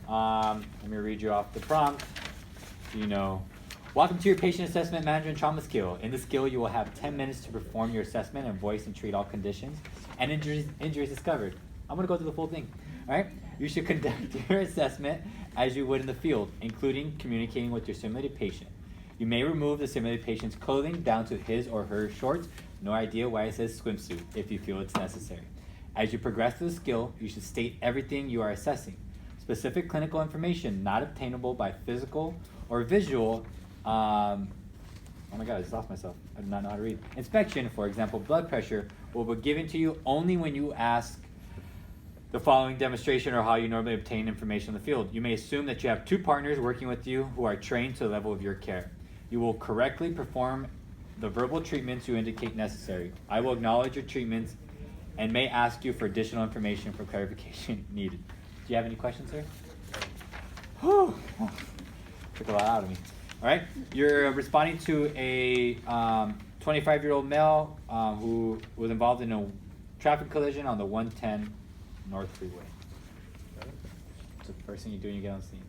Let me read you off the prompt. Welcome to your patient assessment management trauma skill. In this skill, you will have 10 minutes to perform your assessment and voice and treat all conditions and injuries discovered. I'm going to go through the full thing. All right? You should conduct your assessment as you would in the field, including communicating with your simulated patient. You may remove the simulated patient's clothing down to his or her shorts. No idea why it says swimsuit if you feel it's necessary. As you progress through the skill, you should state everything you are assessing. Specific clinical information not obtainable by physical or visual oh my god, I just lost myself. I do not know how to read. Inspection, for example, blood pressure, will be given to you only when you ask the following demonstration or how you normally obtain information in the field. You may assume that you have 2 partners working with you who are trained to the level of your care. You will correctly perform the verbal treatments you indicate necessary. I will acknowledge your treatments and may ask you for additional information for clarification needed. Do you have any questions, sir? Whew. Took a lot out of me. All right, you're responding to a 25-year-old male who was involved in a traffic collision on the 110 North Freeway. What's the first thing you do when you get on scene?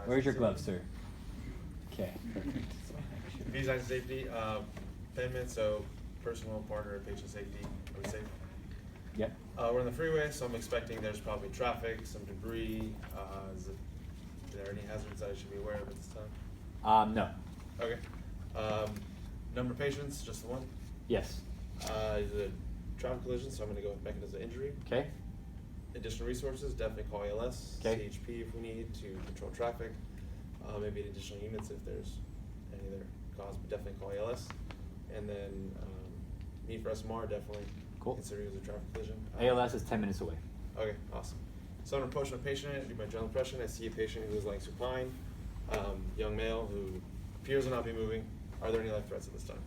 Where's your glove, sir? Okay. Design safety, 10 minutes, so personal, partner, patient safety. Are we safe? Yep. We're on the freeway, so I'm expecting there's probably traffic, some debris. Are there any hazards that I should be aware of at this time? No. Okay. Number of patients, just the one? Yes. Is it a traffic collision, so I'm going to go with mechanism of injury. Okay. Additional resources, definitely call ALS, Okay. CHP if we need to control traffic. Maybe additional units if there's any other cause, but definitely call ALS. And then need for SMR, definitely. Cool. Consider it as a traffic collision. ALS is 10 minutes away. Okay, awesome. So I'm approaching a patient, do my general impression. I see a patient who is lying supine, young male who appears to not be moving. Are there any life threats at this time?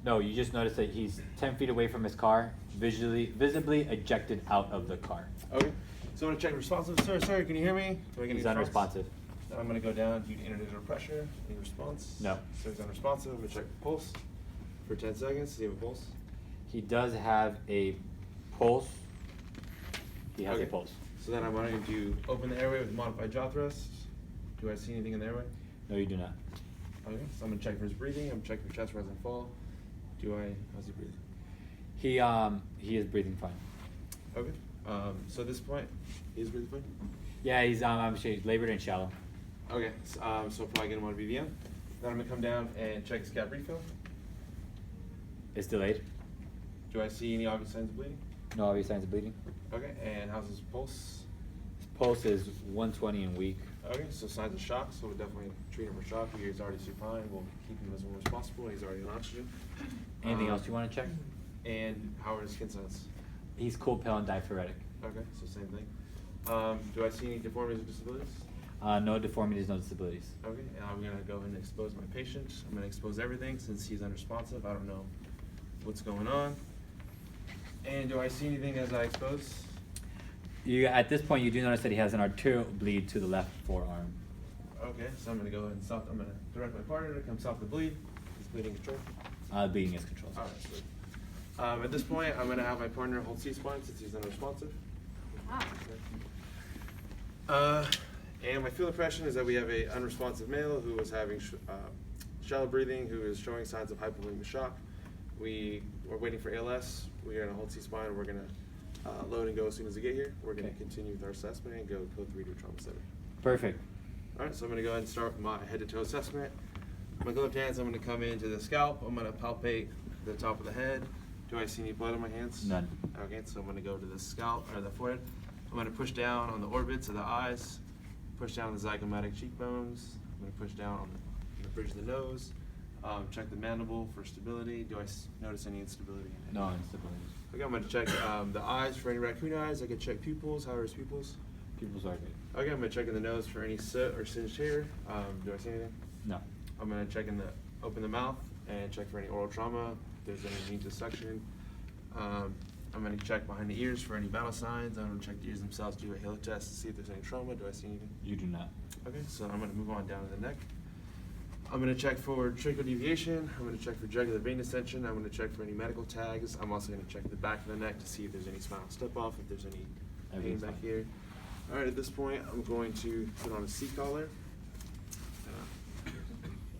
No, you just notice that he's 10 feet away from his car, visibly ejected out of the car. Okay. So I'm going to check responsive. Sir, can you hear me? Do I get He's any response? unresponsive. Then I'm going to go down due to interdigital pressure. Any response? No. So he's unresponsive. I'm going to check the pulse for 10 seconds. Does he have a pulse? He does have a pulse. He has a pulse. So then I'm going to open the airway with modified jaw thrust. Do I see anything in the airway? No, you do not. Okay. So I'm going to check for his breathing. I'm checking for chest rise and fall. How's he breathing? He is breathing fine. Okay. So at this point, he's breathing fine? Yeah, he's obviously labored and shallow. Okay. So probably get him on BVM. Then I'm going to come down and check his cap refill. It's delayed. Do I see any obvious signs of bleeding? No obvious signs of bleeding. Okay, and how's his pulse? His pulse is 120 and weak. Okay, so signs of shock, so we'll definitely treat him for shock. He's already supine, we'll keep him as warm as possible. He's already on oxygen. Anything else you want to check? And how are his skin signs? He's cool, pale, and diaphoretic. Okay, so same thing. Do I see any deformities or disabilities? No deformities, no disabilities. Okay, and I'm gonna go ahead and expose my patient. I'm gonna expose everything since he's unresponsive. I don't know what's going on. And do I see anything as I expose? At this point, you do notice that he has an arterial bleed to the left forearm. Okay, so I'm gonna go ahead and stop. I'm gonna direct my partner to come stop the bleed. He's bleeding control. Bleeding is controlled. All right, sweet. At this point, I'm gonna have my partner hold C-spine since he's unresponsive. And my field impression is that we have a unresponsive male who was having shallow breathing, who is showing signs of hypovolemic shock. We're waiting for ALS. We're gonna hold C-spine. We're gonna load and go as soon as we get here. We're gonna continue with our assessment and go code 3 to trauma center. Perfect. All right, so I'm gonna go ahead and start my head-to-toe assessment. My gloved hands, I'm gonna come into the scalp. I'm gonna palpate the top of the head. Do I see any blood on my hands? None. Okay, so I'm gonna go to the scalp, or the forehead. I'm gonna push down on the orbits of the eyes, push down on the zygomatic cheekbones. I'm gonna push down on the bridge of the nose. Check the mandible for stability. Do I notice any instability? No instability. Okay, I'm gonna check the eyes for any raccoon eyes. I can check pupils. How are his pupils? Pupils are good. Okay, I'm gonna check in the nose for any soot or singed hair. Do I see anything? No. I'm gonna check open the mouth and check for any oral trauma. If there's any need to suction. I'm gonna check behind the ears for any vital signs. I'm gonna check the ears themselves, do a halo test to see if there's any trauma. Do I see anything? You do not. Okay, so I'm gonna move on down to the neck. I'm gonna check for tracheal deviation. I'm gonna check for jugular vein ascension. I'm gonna check for any medical tags. I'm also gonna check the back of the neck to see if there's any spinal step off, if there's any pain Everything's back fine. here. All right, at this point, I'm going to put on a seat collar.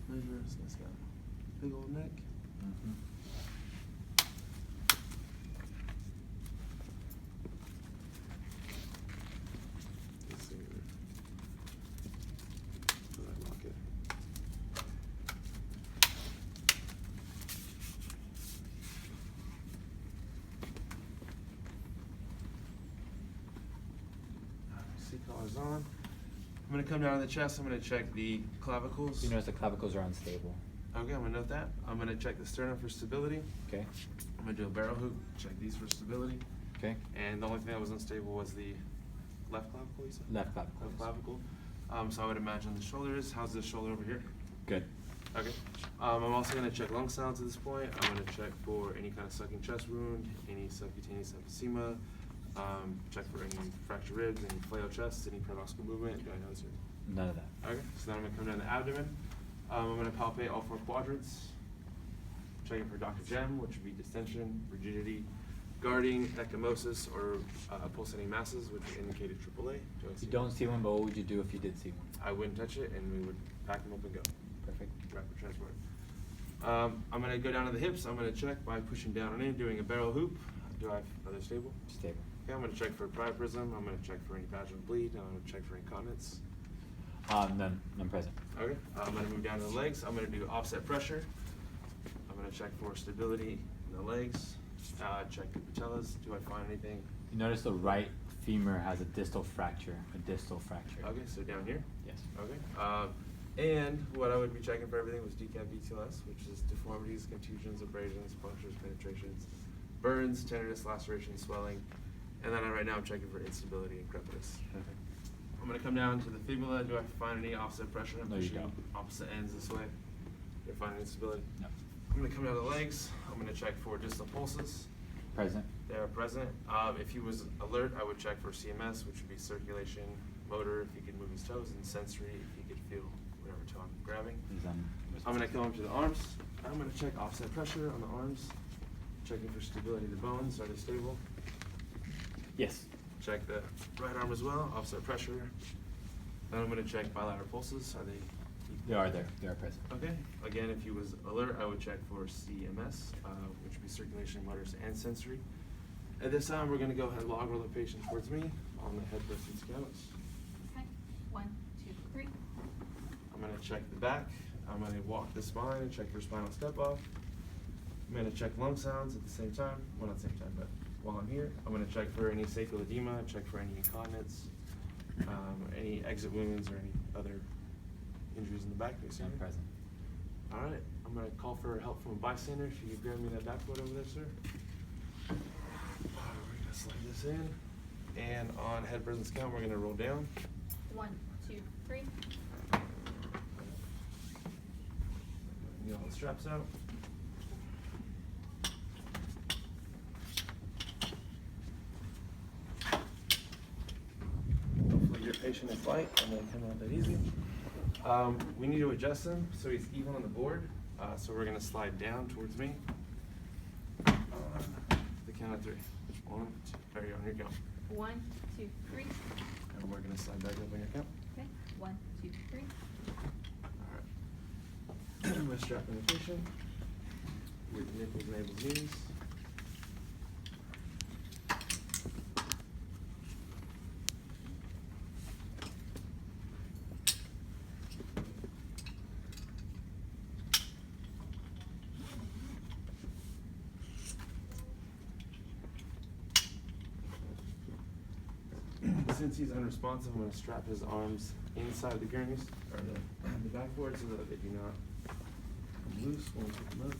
Measure, it's got a big old neck. Mhm. Let's see here. Where did I lock it? Seat collar's on. I'm gonna come down to the chest. I'm gonna check the clavicles. You notice the clavicles are unstable. Okay, I'm gonna note that. I'm gonna check the sternum for stability. Okay. I'm gonna do a barrel hoop, check these for stability. Okay. And the only thing that was unstable was the left clavicle, you said? Left clavicle. Left clavicle. So I would imagine the shoulders. How's this shoulder over here? Good. Okay. I'm also gonna check lung sounds at this point. I'm gonna check for any kind of sucking chest wound, any subcutaneous emphysema, check for any fractured ribs, any flail chest, any paradoxical movement. Do I notice it? None of that. Okay, so then I'm gonna come down the abdomen. I'm gonna palpate all 4 quadrants. Checking for Dr. Gem, which would be distension, rigidity, guarding, ecchymosis, or pulsating masses, which would indicate a AAA. Do I see You don't see one, but what would you do if you did see one? I wouldn't touch it, and we would pack them up and go. Perfect. Rapid transport. I'm gonna go down to the hips. I'm gonna check by pushing down and in, doing a barrel hoop. Do I have, are they stable? Stable. Okay, I'm gonna check for priapism. I'm gonna check for any vaginal bleed. I'm gonna check for incontinence. None present. Okay, I'm gonna move down to the legs. I'm gonna do offset pressure. I'm gonna check for stability in the legs. Check the patellas. Do I find anything? You notice the right femur has a distal fracture. Okay, so down here? Yes. Okay. And what I would be checking for everything was decap DTLS, which is deformities, contusions, abrasions, punctures, penetrations, burns, tenderness, laceration, swelling. And then right now I'm checking for instability and crepitus. Perfect. I'm gonna come down to the fibula. Do I find any offset pressure? I'm No, you pushing don't. opposite ends this way. Do I find any instability? No. I'm gonna come down to the legs. I'm gonna check for distal pulses. Present. They are present. If he was alert, I would check for CMS, which would be circulation, motor, if he could move his toes, and sensory, if he could feel whatever toe I'm grabbing. He's I'm gonna come up to the arms. I'm gonna check offset pressure on the arms. Checking for stability of the bones. Are they stable? Yes. Check the right arm as well, offset pressure. Then I'm gonna check bilateral pulses. Are they They are there. They are present. okay? Again, if he was alert, I would check for CMS, which would be circulation, motors, and sensory. At this time, we're gonna go ahead and log roll the patient towards me on the head, breast, and scamus. Okay, 1, 2, 3. I'm gonna check the back. I'm gonna walk the spine and check for spinal step off. I'm gonna check lung sounds at the same time. Well, not the same time, but while I'm here, I'm gonna check for any sacral edema, check for any incontinence, any exit wounds, or any other injuries in the back. None present. All right, I'm gonna call for help from a bystander. If you could grab me that backboard over there, sir. We're gonna slide this in, and on head presence count, we're gonna roll down. 1, 2, 3. Get all the straps out. Hopefully your patient is light and they come out that easy. We need to adjust him so he's even on the board. So we're gonna slide down towards me. The count of 3. 1, 2, there you go, on your count. 1, 2, 3. And we're gonna slide back up on your count. Okay, 1, 2, 3. Alright. I'm gonna strap in the patient with nipples, nables, knees. Since he's unresponsive, I'm going to strap his arms inside the gurneys, or the backboard, so that they do not come loose once we come up.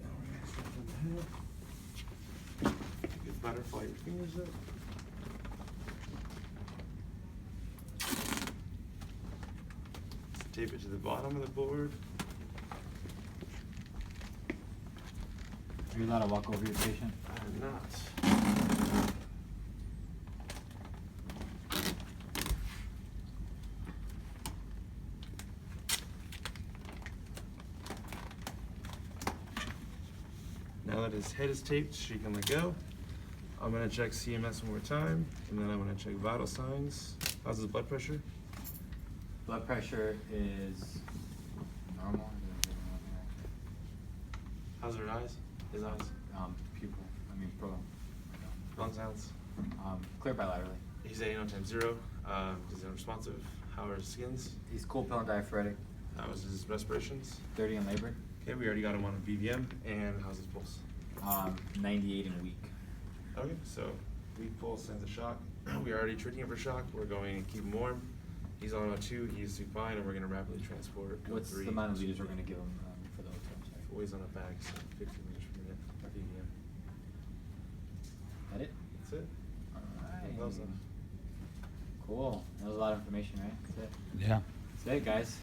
Now we're going to strap in the head. Good butterfly your fingers up. Tape it to the bottom of the board. Are you allowed to walk over your patient? I am not. that his head is taped, she can let go. I'm gonna check CMS one more time, and then I'm gonna check vital signs. How's his blood pressure? Blood pressure is normal. How's her eyes? His eyes? Pupil. I mean, pro. Lung sounds? Clear bilaterally. He's at 8 times 0. He's unresponsive. How are his skins? He's cool pill and diaphoretic. How is his respirations? 30 in labor. Okay, we already got him on a BVM. And how's his pulse? 98 in weak. Okay, so weak pulse, signs of shock. We are already treating him for shock. We're going to keep him warm. He's on O2, he's supine, and we're going to rapidly transport. What's the O3 amount of to liters we're O2. gonna give him for the hotel? Sorry. Always on a bag, so 15 liters per minute. BVM. That it? That's it. Alright. Gloves on. Cool. That was a lot of information, right? That's it. Yeah. That's it, guys.